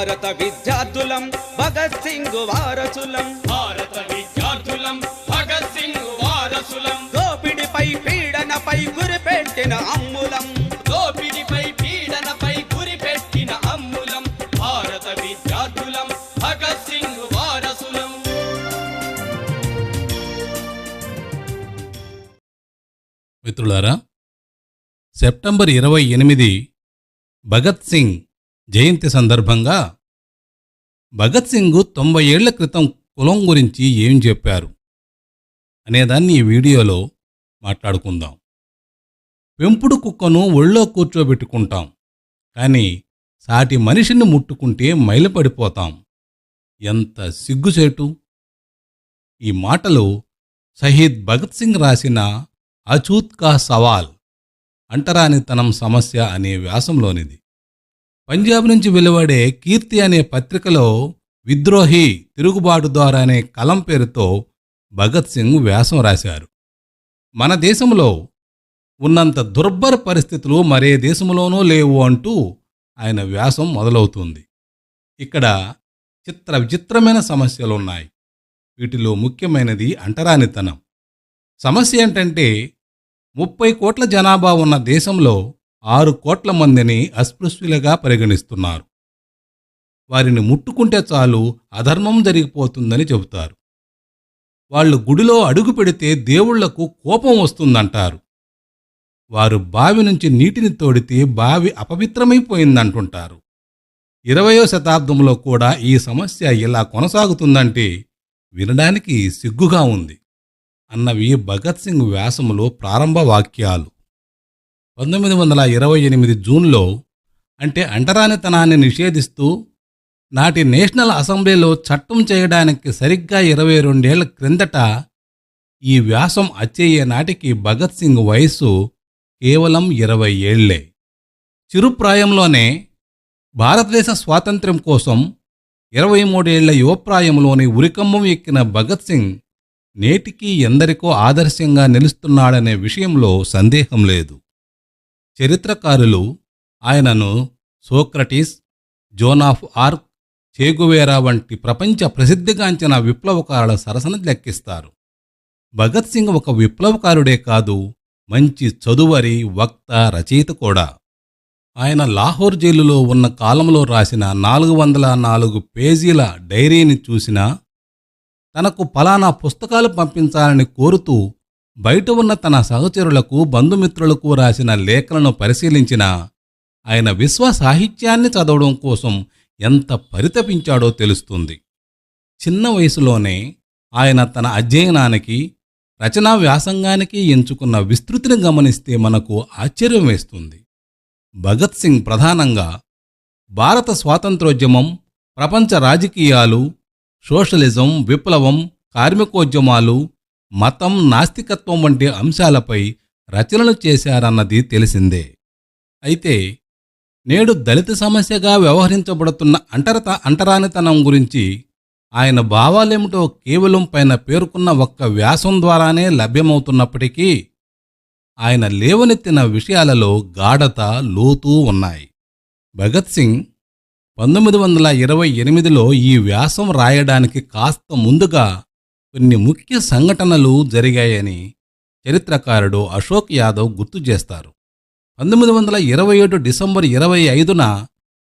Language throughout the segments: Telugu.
భారత విద్యార్థులం భగత్ సింగ్ వారసులం, భారత విద్యార్థులం భగత్ సింగ్ వారసులం. దోపిడిపై పీడనపై గురిపెట్టిన అమ్ములం, దోపిడిపై పీడనపై గురిపెట్టిన అమ్ములం. భారత విద్యార్థులం భగత్ సింగ్ వారసులం. మిత్రులారా, సెప్టెంబర్ 28 భగత్ సింగ్ జయంతి సందర్భంగా భగత్ సింగ్ 90 ఏళ్ల క్రితం కులం గురించి ఏం చెప్పారు అనేదాన్ని ఈ వీడియోలో మాట్లాడుకుందాం. పెంపుడు కుక్కను ఒళ్ళో కూర్చోబెట్టుకుంటాం, కానీ సాటి మనిషిని ముట్టుకుంటే మైలపడిపోతాం. ఎంత సిగ్గుచేటు! ఈ మాటలు షహీద్ భగత్ సింగ్ రాసిన అఛూత్ కా సవాల్ అంటరానితనం సమస్య అనే వ్యాసంలోనిది. పంజాబ్ నుంచి వెలువడే కీర్తి అనే పత్రికలో విద్రోహి తిరుగుబాటుదారు అనే కలం పేరుతో భగత్ సింగ్ వ్యాసం రాశారు. మన దేశంలో ఉన్నంత దుర్భర పరిస్థితులు మరే దేశంలోనూ లేవు అంటూ ఆయన వ్యాసం మొదలవుతుంది. ఇక్కడ విచిత్రమైన సమస్యలున్నాయి. వీటిలో ముఖ్యమైనది అంటరానితనం. సమస్య ఏంటంటే 30 కోట్ల జనాభా ఉన్న దేశంలో 6 కోట్ల మందిని అస్పృశ్యులుగా పరిగణిస్తున్నారు. వారిని ముట్టుకుంటే చాలు అధర్మం జరిగిపోతుందని చెబుతారు. వాళ్ళు గుడిలో అడుగు పెడితే దేవుళ్లకు కోపం వస్తుందంటారు. వారు బావి నుంచి నీటిని తోడితే బావి అపవిత్రమైపోయిందంటుంటారు. 20వ శతాబ్దంలో కూడా ఈ సమస్య ఇలా కొనసాగుతుందంటే వినడానికి సిగ్గుగా ఉంది అన్నవి భగత్ సింగ్ వ్యాసములో ప్రారంభ వాక్యాలు. 1928 జూన్లో, అంటే అంటరానితనాన్ని నిషేధిస్తూ నాటి నేషనల్ అసెంబ్లీలో చట్టం చేయడానికి సరిగ్గా 22 ఏళ్ల క్రిందట ఈ వ్యాసం అచ్చయ్యే నాటికి భగత్ సింగ్ వయస్సు కేవలం 20 ఏళ్లే. చిరుప్రాయంలోనే భారతదేశ స్వాతంత్ర్యం కోసం 23 ఏళ్ల యువప్రాయంలోని ఉరికంబం ఎక్కిన భగత్ సింగ్ నేటికీ ఎందరికో ఆదర్శంగా నిలుస్తున్నాడనే విషయంలో సందేహం లేదు. చరిత్రకారులు ఆయనను Socrates, zone of arc, Che Guevara వంటి ప్రపంచ ప్రసిద్ధిగాంచిన విప్లవకారుల సరసన లెక్కిస్తారు. భగత్ సింగ్ ఒక విప్లవకారుడే కాదు, మంచి చదువరి, వక్త, రచయిత కూడా. ఆయన లాహోర్ జైలులో ఉన్న కాలంలో రాసిన 404 పేజీల డైరీని చూసినా, తనకు ఫలానా పుస్తకాలు పంపించాలని కోరుతూ బయట ఉన్న తన సహచరులకు, బంధుమిత్రులకు రాసిన లేఖలను పరిశీలించినా ఆయన విశ్వ సాహిత్యాన్ని చదవడం కోసం ఎంత పరితపించాడో తెలుస్తుంది. చిన్న వయసులోనే ఆయన తన అధ్యయనానికి, రచనా వ్యాసంగానికి ఎంచుకున్న విస్తృతిని గమనిస్తే మనకు ఆశ్చర్యం వేస్తుంది. భగత్ సింగ్ ప్రధానంగా భారత స్వాతంత్రోద్యమం, ప్రపంచ రాజకీయాలు, సోషలిజం, విప్లవం, కార్మికోద్యమాలు, మతం, నాస్తికత్వం వంటి అంశాలపై రచనలు చేశారన్నది తెలిసిందే. అయితే నేడు దళిత సమస్యగా వ్యవహరించబడుతున్న అంటరానితనం గురించి ఆయన భావాలేమిటో కేవలం పైన పేర్కొన్న ఒక్క వ్యాసం ద్వారానే లభ్యమవుతున్నప్పటికీ ఆయన లేవనెత్తిన విషయాలలో గాఢత, లోతు ఉన్నాయి. భగత్ సింగ్ 1928లో ఈ వ్యాసం రాయడానికి కాస్త ముందుగా కొన్ని ముఖ్య సంఘటనలు జరిగాయని చరిత్రకారుడు అశోక్ యాదవ్ గుర్తు చేస్తారు. 1927 డిసెంబర్ 25న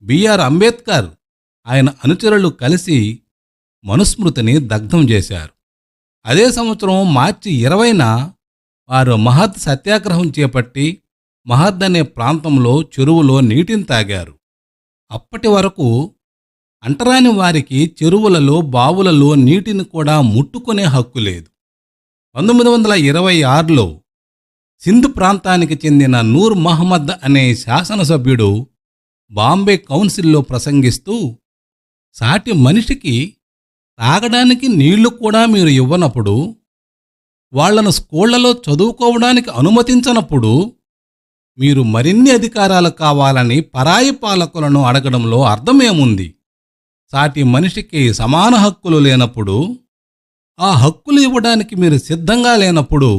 బిఆర్ అంబేద్కర్, ఆయన అనుచరులు కలిసి మనుస్మృతిని దగ్ధం చేశారు. అదే సంవత్సరం మార్చి 20న వారు మహద్ సత్యాగ్రహం చేపట్టి మహద్ అనే ప్రాంతంలో చెరువులో నీటిని తాగారు. అప్పటి వరకు అంటరాని వారికి చెరువులలో, బావులలో నీటిని కూడా ముట్టుకునే హక్కు లేదు. 1926లో సింధ్ ప్రాంతానికి చెందిన నూర్ మహమ్మద్ అనే శాసనసభ్యుడు బాంబే కౌన్సిల్లో ప్రసంగిస్తూ, సాటి మనిషికి తాగడానికి నీళ్లు కూడా మీరు ఇవ్వనప్పుడు, వాళ్లను స్కూళ్లలో చదువుకోవడానికి అనుమతించనప్పుడు మీరు మరిన్ని అధికారాలు కావాలని పరాయి పాలకులను అడగడంలో అర్థమేముంది? సాటి మనిషికి సమాన హక్కులు లేనప్పుడు, ఆ హక్కులు ఇవ్వడానికి మీరు సిద్ధంగా లేనప్పుడు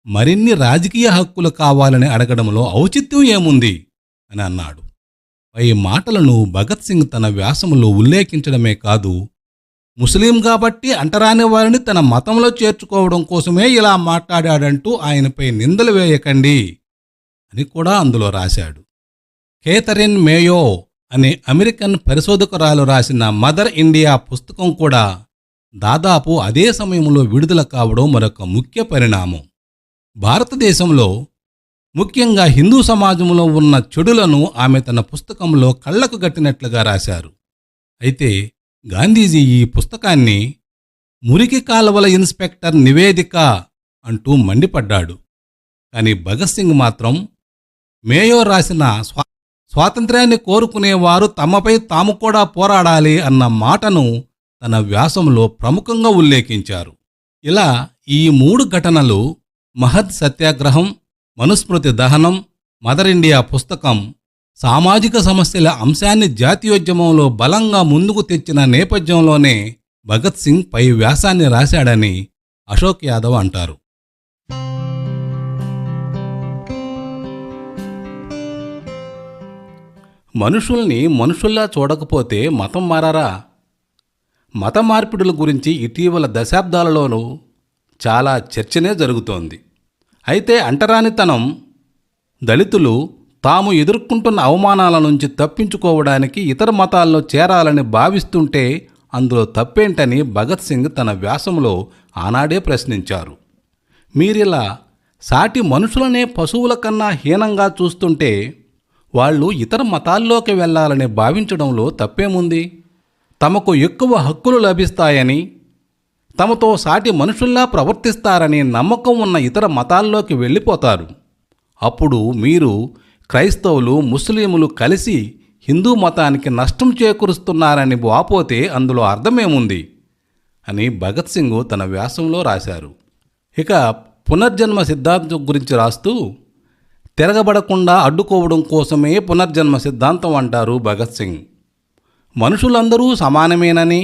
మరిన్ని రాజకీయ హక్కులు కావాలని అడగడంలో ఔచిత్యం ఏముంది అని అన్నాడు. పై మాటలను భగత్ సింగ్ తన వ్యాసములో ఉల్లేఖించడమే కాదు, ముస్లిం కాబట్టి అంటరాని వారిని తన మతంలో చేర్చుకోవడం కోసమే ఇలా మాట్లాడాడంటూ ఆయనపై నిందలు వేయకండి అని కూడా అందులో రాశాడు. కేథరిన్ మేయో అనే అమెరికన్ పరిశోధకురాలు రాసిన మదర్ ఇండియా పుస్తకం కూడా దాదాపు అదే సమయంలో విడుదల కావడం మరొక ముఖ్య పరిణామం. భారతదేశంలో ముఖ్యంగా హిందూ సమాజంలో ఉన్న చెడులను ఆమె తన పుస్తకంలో కళ్లకు గట్టినట్లుగా రాశారు. అయితే గాంధీజీ ఈ పుస్తకాన్ని మురికి కాలువల ఇన్స్పెక్టర్ నివేదిక అంటూ మండిపడ్డాడు. కానీ భగత్ సింగ్ మాత్రం మేయో రాసిన స్వాతంత్ర్యాన్ని కోరుకునేవారు తమపై తాము కూడా పోరాడాలి అన్న మాటను తన వ్యాసంలో ప్రముఖంగా ఉల్లేఖించారు. ఇలా ఈ 3 ఘటనలు, మహద్ సత్యాగ్రహం, మనుస్మృతి దహనం, మదర్ ఇండియా పుస్తకం, సామాజిక సమస్యల అంశాన్ని జాతీయోద్యమంలో బలంగా ముందుకు తెచ్చిన నేపథ్యంలోనే భగత్ సింగ్ పై వ్యాసాన్ని రాశాడని అశోక్ యాదవ్ అంటారు. మనుషుల్ని మనుషుల్లా చూడకపోతే మతం మారారా? మత మార్పిడుల గురించి ఇటీవల దశాబ్దాలలోనూ చాలా చర్చనే జరుగుతోంది. అయితే అంటరానితనం, దళితులు తాము ఎదుర్కొంటున్న అవమానాల నుంచి తప్పించుకోవడానికి ఇతర మతాల్లో చేరాలని భావిస్తుంటే అందులో తప్పేంటని భగత్ సింగ్ తన వ్యాసంలో ఆనాడే ప్రశ్నించారు. మీరిలా సాటి మనుషులనే పశువుల కన్నా హీనంగా చూస్తుంటే వాళ్ళు ఇతర మతాల్లోకి వెళ్లాలని భావించడంలో తప్పేముంది? తమకు ఎక్కువ హక్కులు లభిస్తాయని, తమతో సాటి మనుషుల్లా ప్రవర్తిస్తారని నమ్మకం ఉన్న ఇతర మతాల్లోకి వెళ్ళిపోతారు. అప్పుడు మీరు క్రైస్తవులు, ముస్లింలు కలిసి హిందూ మతానికి నష్టం చేకూరుస్తున్నారని వాపోతే అందులో అర్థమేముంది అని భగత్ సింగ్ తన వ్యాసంలో రాశారు. ఇక పునర్జన్మ సిద్ధాంతం గురించి రాస్తూ, తిరగబడకుండా అడ్డుకోవడం కోసమే పునర్జన్మ సిద్ధాంతం అంటారు భగత్ సింగ్. మనుషులందరూ సమానమేనని,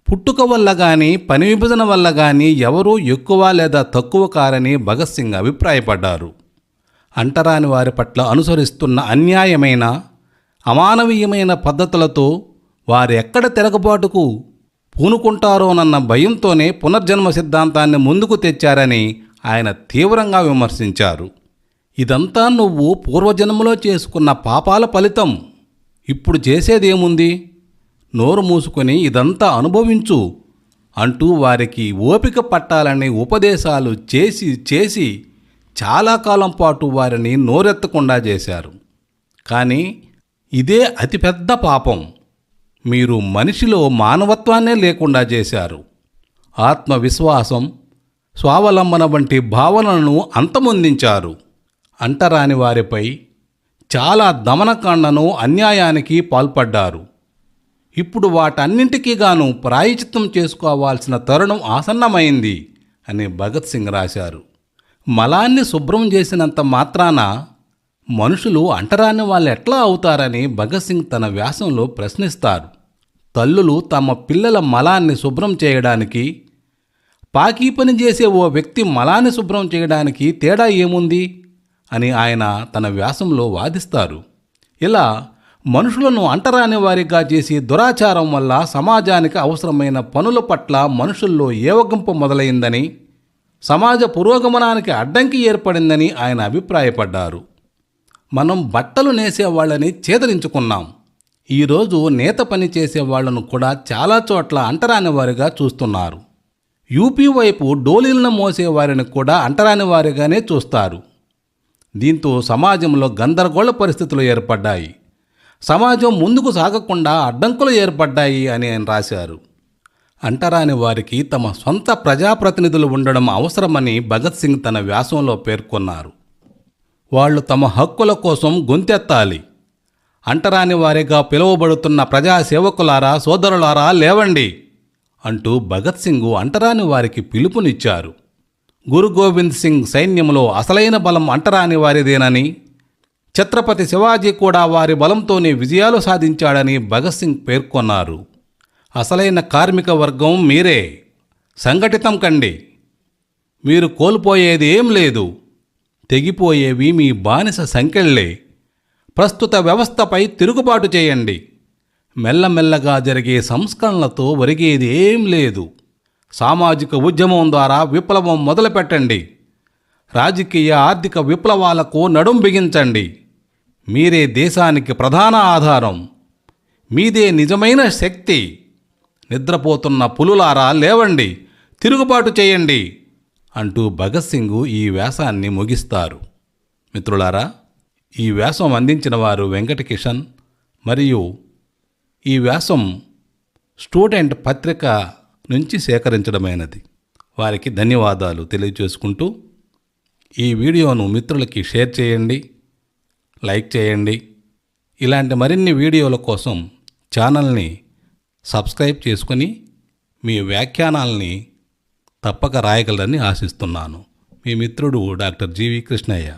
పుట్టుక వల్ల గాని పని విభజన వల్ల గాని ఎవరూ ఎక్కువ లేదా తక్కువ కారని భగత్ సింగ్ అభిప్రాయపడ్డారు. అంటరాని వారి పట్ల అనుసరిస్తున్న అన్యాయమైన, అమానవీయమైన పద్ధతులతో వారు ఎక్కడ తిరగబాటుకు పూనుకుంటారోనన్న భయంతోనే పునర్జన్మ సిద్ధాంతాన్ని ముందుకు తెచ్చారని ఆయన తీవ్రంగా విమర్శించారు. ఇదంతా నువ్వు పూర్వజన్మలో చేసుకున్న పాపాల ఫలితం. ఇప్పుడు చేసేదేముంది? నోరు మూసుకొని ఇదంతా అనుభవించు అంటూ వారికి ఓపిక పట్టాలని ఉపదేశాలు చేసి చాలా కాలం పాటు వారిని నోరెత్తకుండా చేశారు. కానీ ఇదే అతిపెద్ద పాపం. మీరు మనిషిలో మానవత్వాన్నే లేకుండా చేశారు. ఆత్మవిశ్వాసం, స్వావలంబన వంటి భావనలను అంతమొందించారు. అంటరాని వారిపై చాలా దమనకాండను, అన్యాయానికి పాల్పడ్డారు. ఇప్పుడు వాటన్నింటికీ గాను ప్రాయశ్చిత్తం చేసుకోవాల్సిన తరుణం ఆసన్నమైంది అని భగత్ సింగ్ రాశారు. మలాన్ని శుభ్రం చేసినంత మాత్రాన మనుషులు అంటరాని వాళ్ళు ఎట్లా అవుతారని భగత్ సింగ్ తన వ్యాసంలో ప్రశ్నిస్తారు. తల్లులు తమ పిల్లల మలాన్ని శుభ్రం చేయడానికి, పాకీ పని చేసే ఓ వ్యక్తి మలాన్ని శుభ్రం చేయడానికి తేడా ఏముంది అని ఆయన తన వ్యాసంలో వాదిస్తారు. ఇలా మనుషులను అంటరాని వారిగా చేసి దురాచారం వల్ల సమాజానికి అవసరమైన పనుల పట్ల మనుషుల్లో ఏవగింపు మొదలైందని, సమాజ పురోగమనానికి అడ్డంకి ఏర్పడిందని ఆయన అభిప్రాయపడ్డారు. మనం బట్టలు నేసేవాళ్ళని చేదరించుకున్నాం. ఈరోజు నేత పని చేసేవాళ్లను కూడా చాలా చోట్ల అంటరాని వారిగా చూస్తున్నారు. యూపీ వైపు డోలీలను మోసేవారిని కూడా అంటరాని వారిగానే చూస్తారు. దీంతో సమాజంలో గందరగోళ పరిస్థితులు ఏర్పడ్డాయి. సమాజం ముందుకు సాగకుండా అడ్డంకులు ఏర్పడ్డాయి అని ఆయన రాశారు. అంటరాని వారికి తమ సొంత ప్రజాప్రతినిధులు ఉండడం అవసరమని భగత్ సింగ్ తన వ్యాసంలో పేర్కొన్నారు. వాళ్ళు తమ హక్కుల కోసం గొంతెత్తాలి. అంటరాని వారిగా పిలువబడుతున్న ప్రజాసేవకులారా, సోదరులారా లేవండి అంటూ భగత్ సింగ్ అంటరాని వారికి పిలుపునిచ్చారు. గురు గోవింద్ సింగ్ సైన్యంలో అసలైన బలం అంటరాని వారిదేనని, ఛత్రపతి శివాజీ కూడా వారి బలంతోనే విజయాలు సాధించాడని భగత్ సింగ్ పేర్కొన్నారు. అసలైన కార్మిక వర్గం మీరే. సంఘటితం కండి. మీరు కోల్పోయేది ఏం లేదు. తెగిపోయేవి మీ బానిస సంకెళ్లే. ప్రస్తుత వ్యవస్థపై తిరుగుబాటు చేయండి. మెల్లమెల్లగా జరిగే సంస్కరణలతో ఒరిగేది ఏం లేదు. సామాజిక ఉద్యమం ద్వారా విప్లవం మొదలుపెట్టండి. రాజకీయ ఆర్థిక విప్లవాలకు నడుం బిగించండి. మీరే దేశానికి ప్రధాన ఆధారం. మీదే నిజమైన శక్తి. నిద్రపోతున్న పులులారా లేవండి, తిరుగుబాటు చేయండి అంటూ భగత్ సింగ్ ఈ వ్యాసాన్ని ముగిస్తారు. మిత్రులారా, ఈ వ్యాసం అందించిన వారు వెంకట కిషన్ మరియు ఈ వ్యాసం స్టూడెంట్ పత్రిక నుంచి సేకరించడమైనది. వారికి ధన్యవాదాలు తెలియజేసుకుంటూ ఈ వీడియోను మిత్రులకి షేర్ చేయండి, లైక్ చేయండి. ఇలాంటి మరిన్ని వీడియోల కోసం ఛానల్ని సబ్స్క్రైబ్ చేసుకొని మీ వ్యాఖ్యానాల్ని తప్పక రాయగలరని ఆశిస్తున్నాను. మీ మిత్రుడు డాక్టర్ జీవి కృష్ణయ్య.